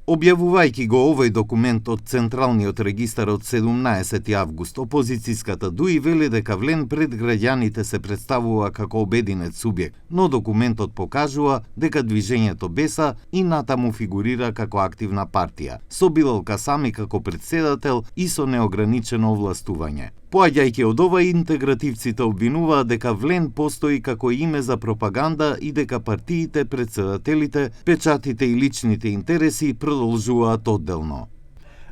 Објавувајќи го овој документ од Централниот регистар од 17 август, опозицијската ДУИ вели дека Влен пред граѓаните се представува како обединет субјект, но документот покажува дека движењето Беса и натаму фигурира како активна партија, со Билал Касами како претседател и со неограничено овластување. Поаѓајќи од ова, интегративците обвинуваат дека Влен постои како име за пропаганда и дека партиите, претседателите, печатите и личните интереси продолжуваат одделно.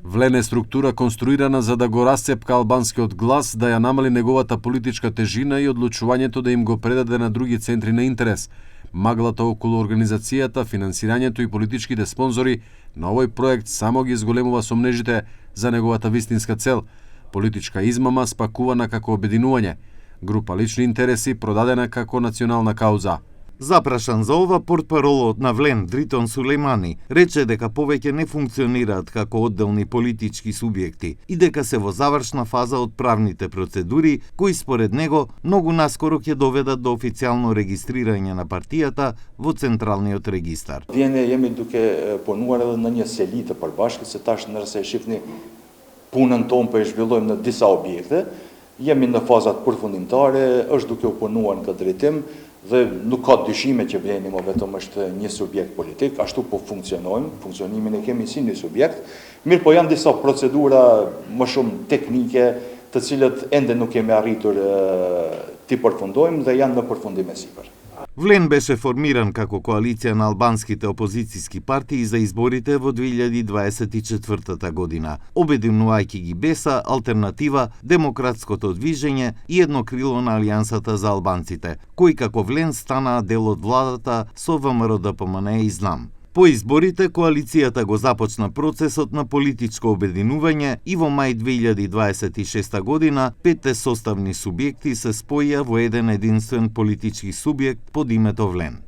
Влен е структура конструирана за да го расцепка албанскиот глас, да ја намали неговата политичка тежина и одлучувањето да им го предаде на други центри на интерес. Маглата околу организацијата, финансирањето и политичките спонзори на овој проект само ги зголемува сомнежите за неговата вистинска цел – политичка измама спакувана како обединување, група лични интереси продадена како национална кауза. Запрашан за ова, портпаролот на Влен, Дритон Сулеймани, рече дека повеќе не функционираат како одделни политички субјекти и дека се во завршна фаза од правните процедури, кои според него многу наскоро ќе доведат до официјално регистрирање на партијата во Централниот регистар. Вие jemi duke punuar edhe në një seli të përbashkët, se tash nëse e shihni punën tonë po e zhvillojmë në disa objekte, jemi në fazat përfundimtare, është duke u punuar në këtë drejtim dhe nuk ka dyshime që Vleni më vetëm është një subjekt politik, ashtu po funksionojmë, funksionimin e kemi si një subjekt, mirë po janë disa procedura më shumë teknike të cilët ende nuk kemi arritur t'i përfundojmë dhe janë në përfundim e sipër. Влен беше формиран како коалиција на албанските опозицијски партии за изборите во 2024 година, обединувајќи ги Беса, Алтернатива, Демократското движење и едно крило на Алијансата за албанците, кои како Влен станаа дел од владата со ВМРО-ДПМН и Знам. По изборите, коалицијата го започна процесот на политичко обединување и во мај 2026 година 5 составни субјекти се споија во еден единствен политички субјект под името Влен.